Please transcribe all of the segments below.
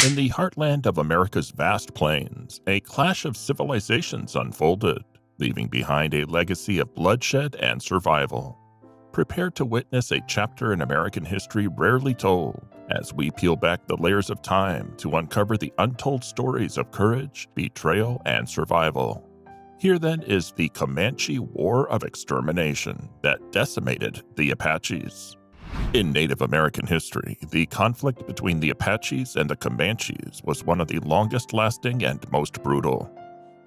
In the heartland of America's vast plains, a clash of civilizations unfolded, leaving behind a legacy of bloodshed and survival. Prepare to witness a chapter in American history rarely told, as we peel back the layers of time to uncover the untold stories of courage, betrayal, and survival. Here then is the Comanche War of Extermination that decimated the Apaches. In Native American history, the conflict between the Apaches and the Comanches was one of the longest-lasting and most brutal.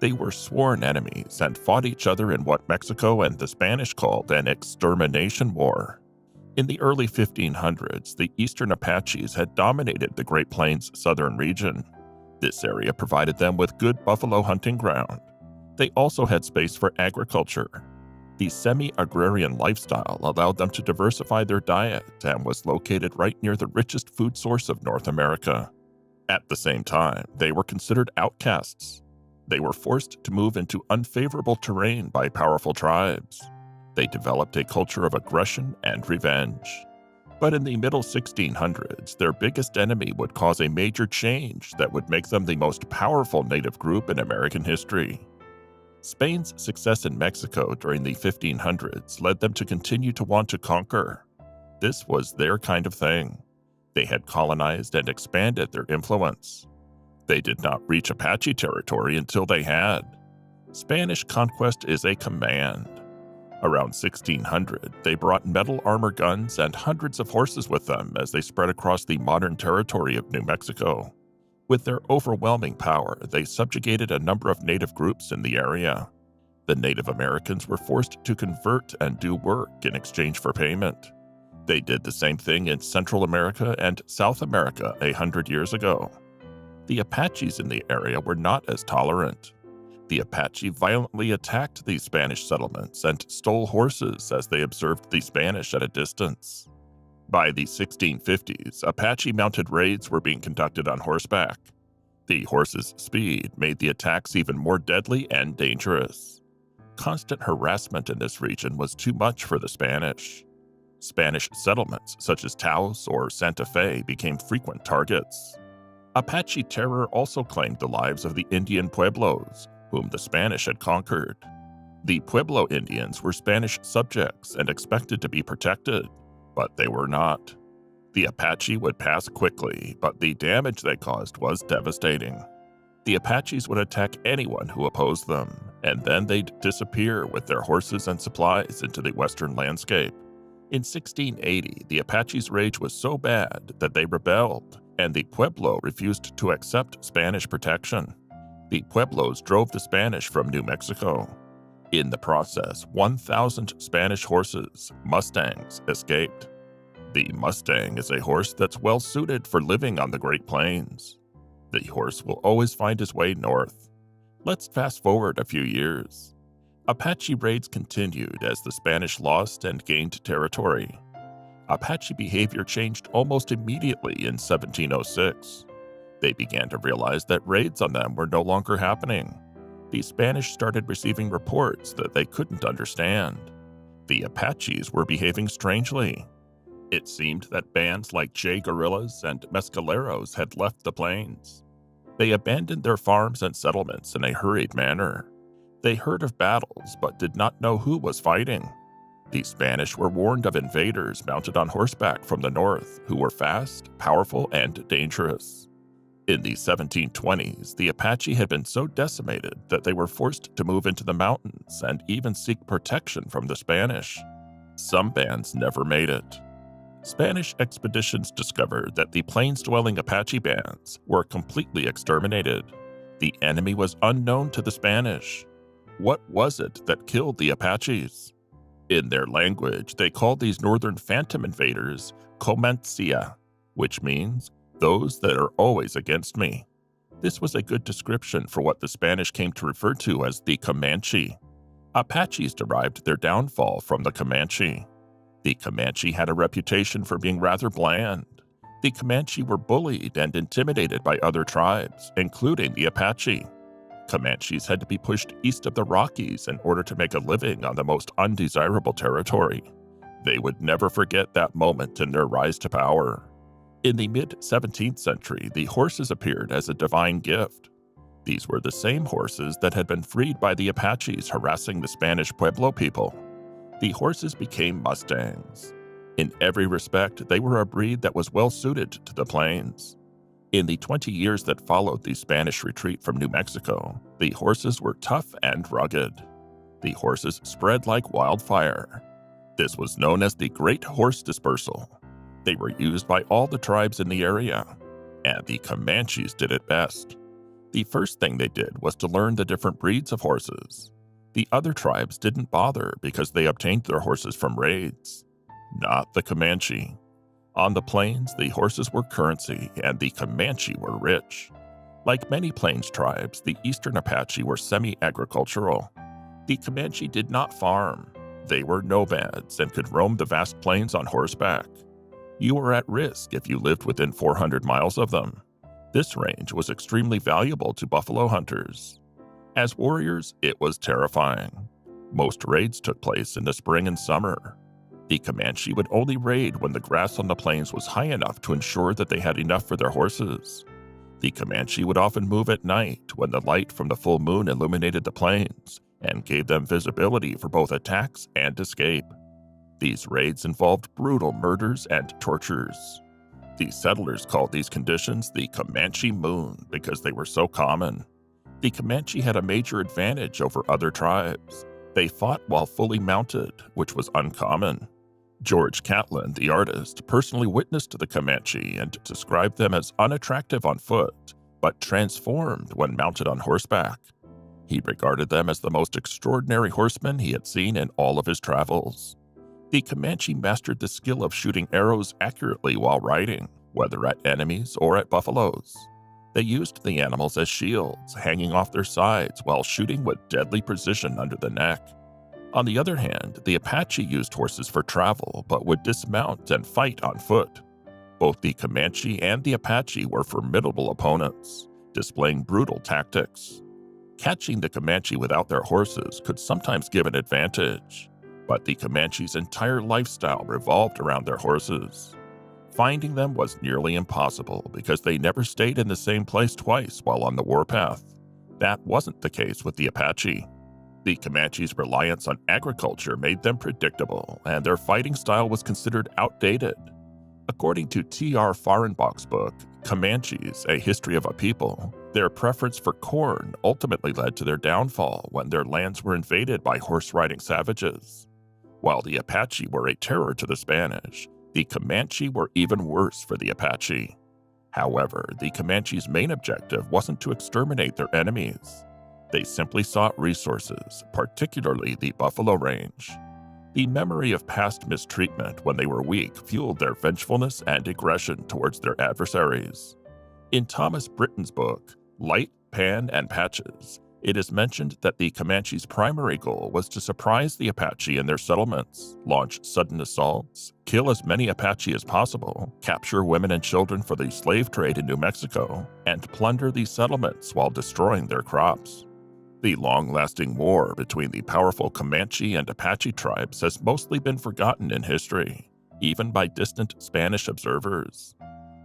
They were sworn enemies and fought each other in what Mexico and the Spanish called an extermination war. In the early 1500s, the eastern Apaches had dominated the Great Plains southern region. This area provided them with good buffalo hunting ground. They also had space for agriculture. The semi-agrarian lifestyle allowed them to diversify their diet and was located right near the richest food source of North America. At the same time, they were considered outcasts. They were forced to move into unfavorable terrain by powerful tribes. They developed a culture of aggression and revenge. But in the middle 1600s, their biggest enemy would cause a major change that would make them the most powerful native group in American history. Spain's success in Mexico during the 1500s led them to continue to want to conquer. This was their kind of thing. They had colonized and expanded their influence. They did not reach Apache territory until they had. Spanish conquest is a command. Around 1600, they brought metal armor guns and hundreds of horses with them as they spread across the modern territory of New Mexico. With their overwhelming power, they subjugated a number of native groups in the area. The Native Americans were forced to convert and do work in exchange for payment. They did the same thing in Central America and South America 100 years ago. The Apaches in the area were not as tolerant. The Apache violently attacked these Spanish settlements and stole horses as they observed the Spanish at a distance. By the 1650s, Apache-mounted raids were being conducted on horseback. The horses' speed made the attacks even more deadly and dangerous. Constant harassment in this region was too much for the Spanish. Spanish settlements such as Taos or Santa Fe became frequent targets. Apache terror also claimed the lives of the Indian Pueblos, whom the Spanish had conquered. The Pueblo Indians were Spanish subjects and expected to be protected, but they were not. The Apache would pass quickly, but the damage they caused was devastating. The Apaches would attack anyone who opposed them, and then they'd disappear with their horses and supplies into the western landscape. In 1680, the Apaches' rage was so bad that they rebelled, and the Pueblo refused to accept Spanish protection. The Pueblos drove the Spanish from New Mexico. In the process, 1,000 Spanish horses, Mustangs, escaped. The Mustang is a horse that's well suited for living on the Great Plains. The horse will always find his way north. Let's fast forward a few years. Apache raids continued as the Spanish lost and gained territory. Apache behavior changed almost immediately in 1706. They began to realize that raids on them were no longer happening. The Spanish started receiving reports that they couldn't understand. The Apaches were behaving strangely. It seemed that bands like Jay guerrillas and mescaleros had left the plains. They abandoned their farms and settlements in a hurried manner. They heard of battles but did not know who was fighting. The Spanish were warned of invaders mounted on horseback from the north who were fast, powerful, and dangerous. In the 1720s, the Apache had been so decimated that they were forced to move into the mountains and even seek protection from the Spanish. Some bands never made it. Spanish expeditions discovered that the plains-dwelling Apache bands were completely exterminated. The enemy was unknown to the Spanish. What was it that killed the Apaches? In their language, they called these northern phantom invaders Comanches, which means those that are always against me. This was a good description for what the Spanish came to refer to as the Comanche. Apaches derived their downfall from the Comanche. The Comanche had a reputation for being rather bland. The Comanche were bullied and intimidated by other tribes, including the Apache. Comanches had to be pushed east of the Rockies in order to make a living on the most undesirable territory. They would never forget that moment in their rise to power. In the mid-17th century, the horses appeared as a divine gift. These were the same horses that had been freed by the Apaches harassing the Spanish Pueblo people. The horses became Mustangs. In every respect, they were a breed that was well suited to the plains. In the 20 years that followed the Spanish retreat from New Mexico, the horses were tough and rugged. The horses spread like wildfire. This was known as the Great Horse Dispersal. They were used by all the tribes in the area, and the Comanches did it best. The first thing they did was to learn the different breeds of horses. The other tribes didn't bother because they obtained their horses from raids. Not the Comanche. On the plains, the horses were currency, and the Comanche were rich. Like many plains tribes, the Eastern Apache were semi-agricultural. The Comanche did not farm. They were nomads and could roam the vast plains on horseback. You were at risk if you lived within 400 miles of them. This range was extremely valuable to buffalo hunters. As warriors, it was terrifying. Most raids took place in the spring and summer. The Comanche would only raid when the grass on the plains was high enough to ensure that they had enough for their horses. The Comanche would often move at night when the light from the full moon illuminated the plains and gave them visibility for both attacks and escape. These raids involved brutal murders and tortures. The settlers called these conditions the Comanche Moon because they were so common. The Comanche had a major advantage over other tribes. They fought while fully mounted, which was uncommon. George Catlin, the artist, personally witnessed the Comanche and described them as unattractive on foot, but transformed when mounted on horseback. He regarded them as the most extraordinary horsemen he had seen in all of his travels. The Comanche mastered the skill of shooting arrows accurately while riding, whether at enemies or at buffaloes. They used the animals as shields, hanging off their sides while shooting with deadly precision under the neck. On the other hand, the Apache used horses for travel, but would dismount and fight on foot. Both the Comanche and the Apache were formidable opponents, displaying brutal tactics. Catching the Comanche without their horses could sometimes give an advantage, but the Comanche's entire lifestyle revolved around their horses. Finding them was nearly impossible because they never stayed in the same place twice while on the warpath. That wasn't the case with the Apache. The Comanche's reliance on agriculture made them predictable, and their fighting style was considered outdated. According to T.R. Fahrenbach's book, Comanches, A History of a People, their preference for corn ultimately led to their downfall when their lands were invaded by horse-riding savages. While the Apache were a terror to the Spanish, the Comanche were even worse for the Apache. However, the Comanche's main objective wasn't to exterminate their enemies. They simply sought resources, particularly the buffalo range. The memory of past mistreatment when they were weak fueled their vengefulness and aggression towards their adversaries. In Thomas Britton's book, Light, Pan, and Patches, it is mentioned that the Comanche's primary goal was to surprise the Apache in their settlements, launch sudden assaults, kill as many Apache as possible, capture women and children for the slave trade in New Mexico, and plunder these settlements while destroying their crops. The long-lasting war between the powerful Comanche and Apache tribes has mostly been forgotten in history, even by distant Spanish observers.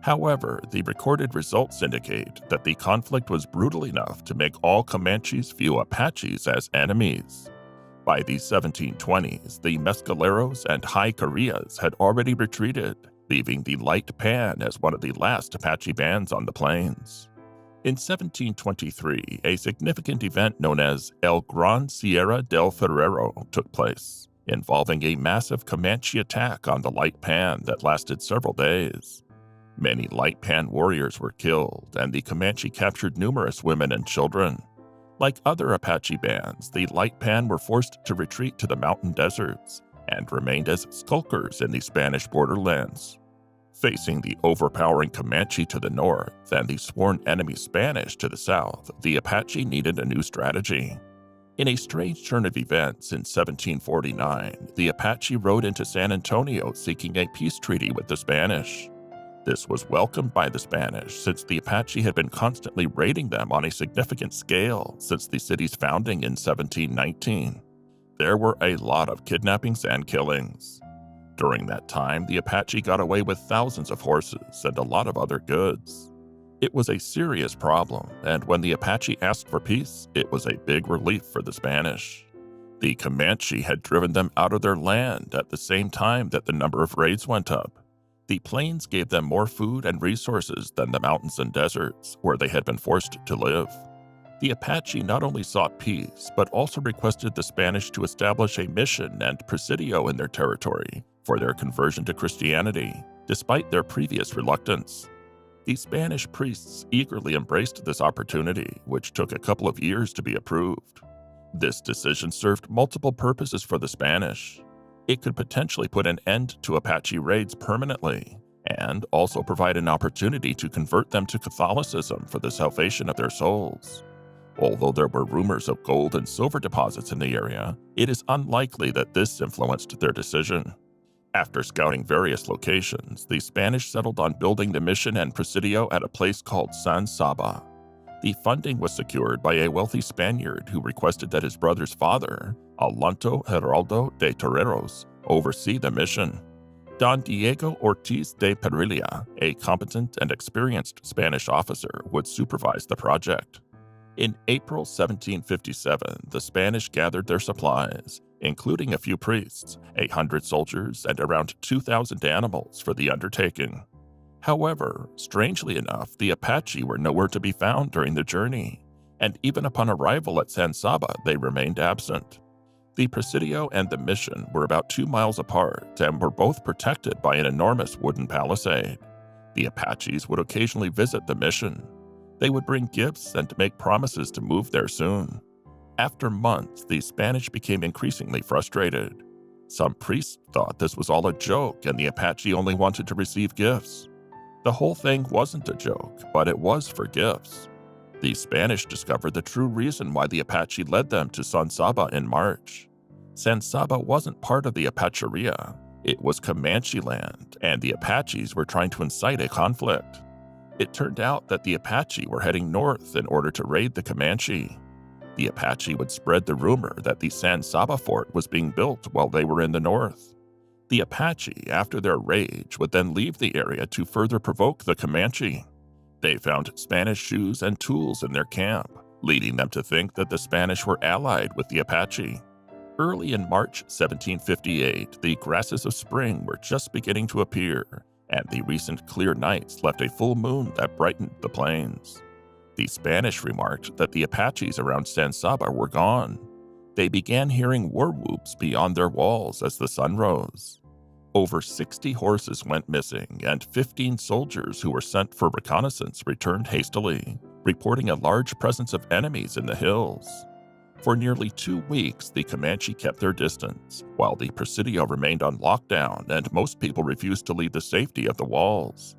However, the recorded results indicate that the conflict was brutal enough to make all Comanches view Apaches as enemies. By the 1720s, the Mescaleros and High Carrillas had already retreated, leaving the Light Pan as one of the last Apache bands on the plains. In 1723, a significant event known as El Gran Sierra del Ferrero took place, involving a massive Comanche attack on the Light Pan that lasted several days. Many Light Pan warriors were killed, and the Comanche captured numerous women and children. Like other Apache bands, the Light Pan were forced to retreat to the mountain deserts and remained as skulkers in the Spanish borderlands. Facing the overpowering Comanche to the north and the sworn enemy Spanish to the south, the Apache needed a new strategy. In a strange turn of events in 1749, the Apache rode into San Antonio seeking a peace treaty with the Spanish. This was welcomed by the Spanish since the Apache had been constantly raiding them on a significant scale since the city's founding in 1719. There were a lot of kidnappings and killings. During that time, the Apache got away with thousands of horses and a lot of other goods. It was a serious problem, and when the Apache asked for peace, it was a big relief for the Spanish. The Comanche had driven them out of their land at the same time that the number of raids went up. The plains gave them more food and resources than the mountains and deserts, where they had been forced to live. The Apache not only sought peace, but also requested the Spanish to establish a mission and presidio in their territory for their conversion to Christianity, despite their previous reluctance. The Spanish priests eagerly embraced this opportunity, which took a couple of years to be approved. This decision served multiple purposes for the Spanish. It could potentially put an end to Apache raids permanently, and also provide an opportunity to convert them to Catholicism for the salvation of their souls. Although there were rumors of gold and silver deposits in the area, it is unlikely that this influenced their decision. After scouting various locations, the Spanish settled on building the mission and presidio at a place called San Saba. The funding was secured by a wealthy Spaniard who requested that his brother's father, Alonso Geraldo de Toreros, oversee the mission. Don Diego Ortiz de Perilla, a competent and experienced Spanish officer, would supervise the project. In April 1757, the Spanish gathered their supplies, including a few priests, 800 soldiers, and around 2,000 animals for the undertaking. However, strangely enough, the Apache were nowhere to be found during the journey, and even upon arrival at San Saba, they remained absent. The presidio and the mission were about 2 miles apart and were both protected by an enormous wooden palisade. The Apaches would occasionally visit the mission. They would bring gifts and make promises to move there soon. After months, the Spanish became increasingly frustrated. Some priests thought this was all a joke and the Apache only wanted to receive gifts. The whole thing wasn't a joke, but it was for gifts. The Spanish discovered the true reason why the Apache led them to San Saba in March. San Saba wasn't part of the Apacheria. It was Comanche land, and the Apaches were trying to incite a conflict. It turned out that the Apache were heading north in order to raid the Comanche. The Apache would spread the rumor that the San Saba fort was being built while they were in the north. The Apache, after their rage, would then leave the area to further provoke the Comanche. They found Spanish shoes and tools in their camp, leading them to think that the Spanish were allied with the Apache. Early in March 1758, the grasses of spring were just beginning to appear, and the recent clear nights left a full moon that brightened the plains. The Spanish remarked that the Apaches around San Saba were gone. They began hearing war whoops beyond their walls as the sun rose. Over 60 horses went missing, and 15 soldiers who were sent for reconnaissance returned hastily, reporting a large presence of enemies in the hills. For nearly 2 weeks, the Comanche kept their distance, while the presidio remained on lockdown and most people refused to leave the safety of the walls.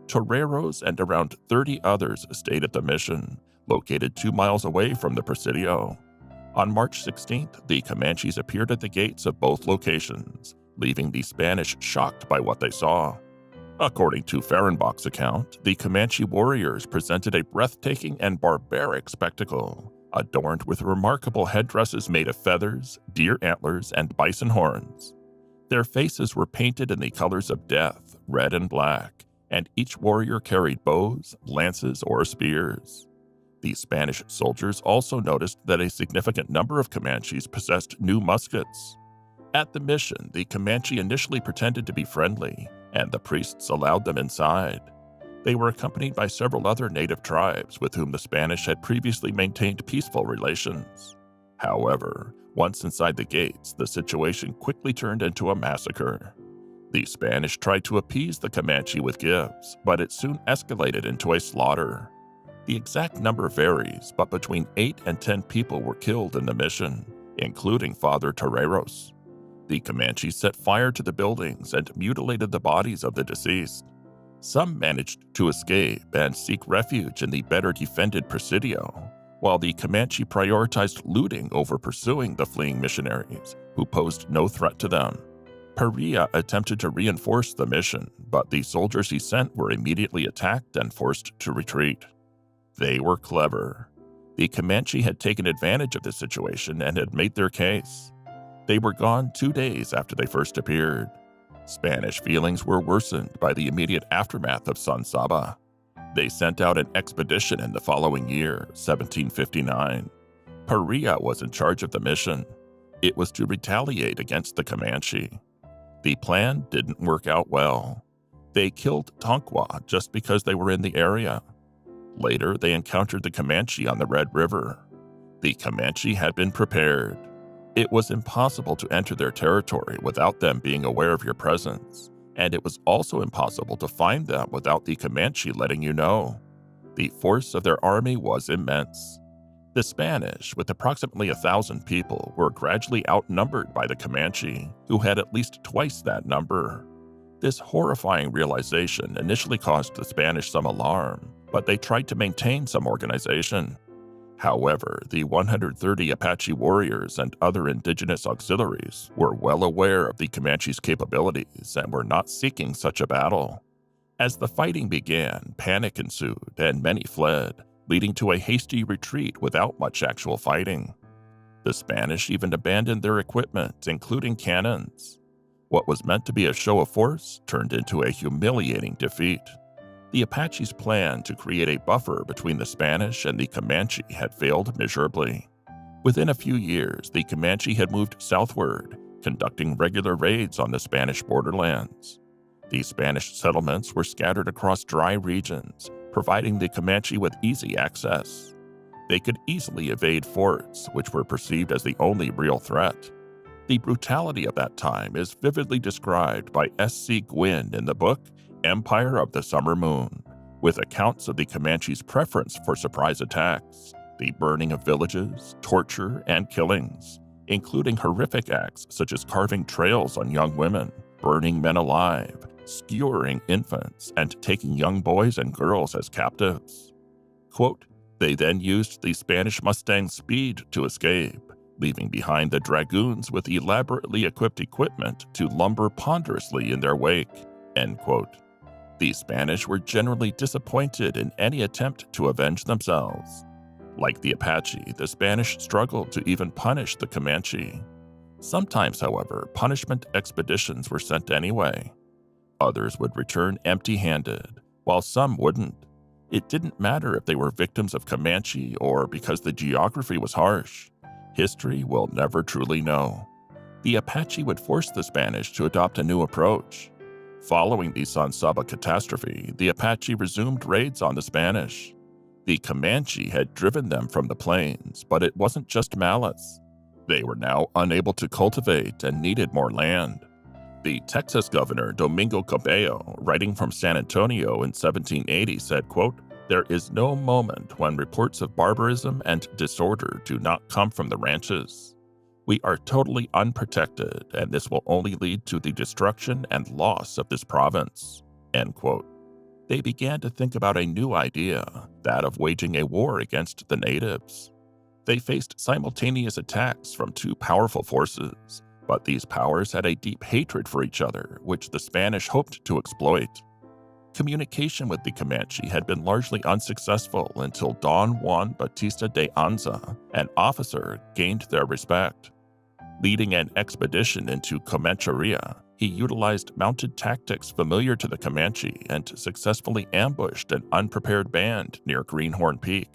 Toreros and around 30 others stayed at the mission, located 2 miles away from the presidio. On March 16th, the Comanches appeared at the gates of both locations, leaving the Spanish shocked by what they saw. According to Fehrenbach's account, the Comanche warriors presented a breathtaking and barbaric spectacle, adorned with remarkable headdresses made of feathers, deer antlers, and bison horns. Their faces were painted in the colors of death, red and black, and each warrior carried bows, lances, or spears. The Spanish soldiers also noticed that a significant number of Comanches possessed new muskets. At the mission, the Comanche initially pretended to be friendly, and the priests allowed them inside. They were accompanied by several other native tribes with whom the Spanish had previously maintained peaceful relations. However, once inside the gates, the situation quickly turned into a massacre. The Spanish tried to appease the Comanche with gifts, but it soon escalated into a slaughter. The exact number varies, but between 8 and 10 people were killed in the mission, including Father Toreros. The Comanches set fire to the buildings and mutilated the bodies of the deceased. Some managed to escape and seek refuge in the better defended presidio, while the Comanche prioritized looting over pursuing the fleeing missionaries, who posed no threat to them. Perilla attempted to reinforce the mission, but the soldiers he sent were immediately attacked and forced to retreat. They were clever. The Comanche had taken advantage of the situation and had made their case. They were gone 2 days after they first appeared. Spanish feelings were worsened by the immediate aftermath of San Saba. They sent out an expedition in the following year, 1759. Perea was in charge of the mission. It was to retaliate against the Comanche. The plan didn't work out well. They killed Tonquá just because they were in the area. Later, they encountered the Comanche on the Red River. The Comanche had been prepared. It was impossible to enter their territory without them being aware of your presence, and it was also impossible to find them without the Comanche letting you know. The force of their army was immense. The Spanish, with approximately 1,000 people, were gradually outnumbered by the Comanche, who had at least twice that number. This horrifying realization initially caused the Spanish some alarm, but they tried to maintain some organization. However, the 130 Apache warriors and other indigenous auxiliaries were well aware of the Comanche's capabilities and were not seeking such a battle. As the fighting began, panic ensued and many fled, leading to a hasty retreat without much actual fighting. The Spanish even abandoned their equipment, including cannons. What was meant to be a show of force turned into a humiliating defeat. The Apaches' plan to create a buffer between the Spanish and the Comanche had failed miserably. Within a few years, the Comanche had moved southward, conducting regular raids on the Spanish borderlands. These Spanish settlements were scattered across dry regions, providing the Comanche with easy access. They could easily evade forts, which were perceived as the only real threat. The brutality of that time is vividly described by S.C. Gwynn in the book Empire of the Summer Moon, with accounts of the Comanche's preference for surprise attacks, the burning of villages, torture, and killings, including horrific acts such as carving trails on young women, burning men alive, skewering infants, and taking young boys and girls as captives. Quote, they then used the Spanish Mustang's speed to escape, leaving behind the dragoons with elaborately equipped equipment to lumber ponderously in their wake. End quote. The Spanish were generally disappointed in any attempt to avenge themselves. Like the Apache, the Spanish struggled to even punish the Comanche. Sometimes, however, punishment expeditions were sent anyway. Others would return empty-handed, while some wouldn't. It didn't matter if they were victims of Comanche or because the geography was harsh. History will never truly know. The Apache would force the Spanish to adopt a new approach. Following the San Saba catastrophe, the Apache resumed raids on the Spanish. The Comanche had driven them from the plains, but it wasn't just malice. They were now unable to cultivate and needed more land. The Texas governor Domingo Cabello, writing from San Antonio in 1780, said, quote, there is no moment when reports of barbarism and disorder do not come from the ranches. We are totally unprotected, and this will only lead to the destruction and loss of this province. End quote. They began to think about a new idea, that of waging a war against the natives. They faced simultaneous attacks from two powerful forces, but these powers had a deep hatred for each other, which the Spanish hoped to exploit. Communication with the Comanche had been largely unsuccessful until Don Juan Bautista de Anza, an officer, gained their respect. Leading an expedition into Comancheria, he utilized mounted tactics familiar to the Comanche and successfully ambushed an unprepared band near Greenhorn Peak.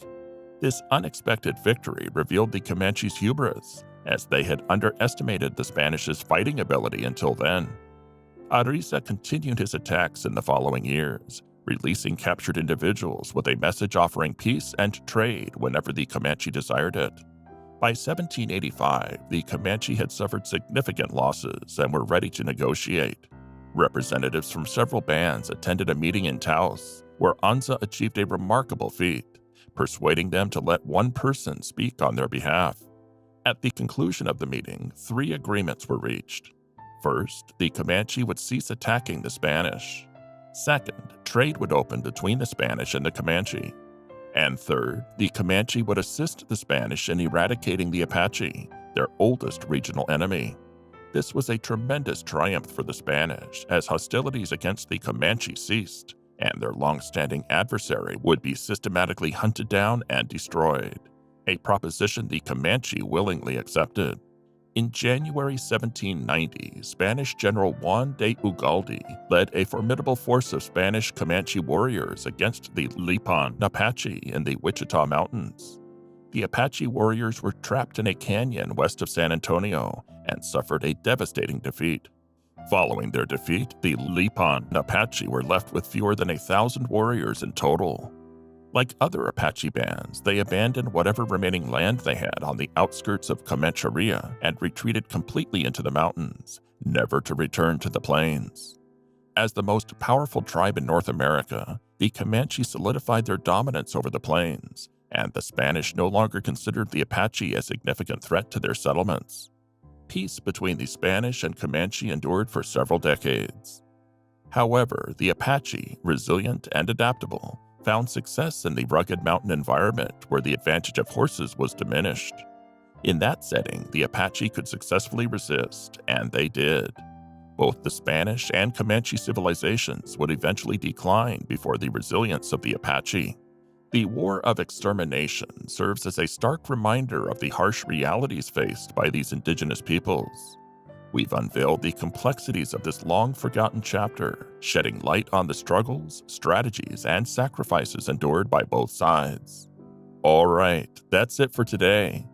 This unexpected victory revealed the Comanche's hubris, as they had underestimated the Spanish's fighting ability until then. Ariza continued his attacks in the following years, releasing captured individuals with a message offering peace and trade whenever the Comanche desired it. By 1785, the Comanche had suffered significant losses and were ready to negotiate. Representatives from several bands attended a meeting in Taos, where Anza achieved a remarkable feat, persuading them to let one person speak on their behalf. At the conclusion of the meeting, 3 agreements were reached. First, the Comanche would cease attacking the Spanish. Second, trade would open between the Spanish and the Comanche. And third, the Comanche would assist the Spanish in eradicating the Apache, their oldest regional enemy. This was a tremendous triumph for the Spanish, as hostilities against the Comanche ceased, and their long-standing adversary would be systematically hunted down and destroyed, a proposition the Comanche willingly accepted. In January 1790, Spanish General Juan de Ugalde led a formidable force of Spanish-Comanche warriors against the Lipan Apache in the Wichita Mountains. The Apache warriors were trapped in a canyon west of San Antonio and suffered a devastating defeat. Following their defeat, the Lipan Apache were left with fewer than 1,000 warriors in total. Like other Apache bands, they abandoned whatever remaining land they had on the outskirts of Comancheria and retreated completely into the mountains, never to return to the plains. As the most powerful tribe in North America, the Comanche solidified their dominance over the plains, and the Spanish no longer considered the Apache a significant threat to their settlements. Peace between the Spanish and Comanche endured for several decades. However, the Apache, resilient and adaptable, found success in the rugged mountain environment where the advantage of horses was diminished. In that setting, the Apache could successfully resist, and they did. Both the Spanish and Comanche civilizations would eventually decline before the resilience of the Apache. The War of Extermination serves as a stark reminder of the harsh realities faced by these indigenous peoples. We've unveiled the complexities of this long-forgotten chapter, shedding light on the struggles, strategies, and sacrifices endured by both sides. All right, that's it for today.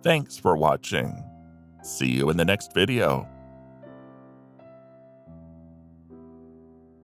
Thanks for watching. See you in the next video.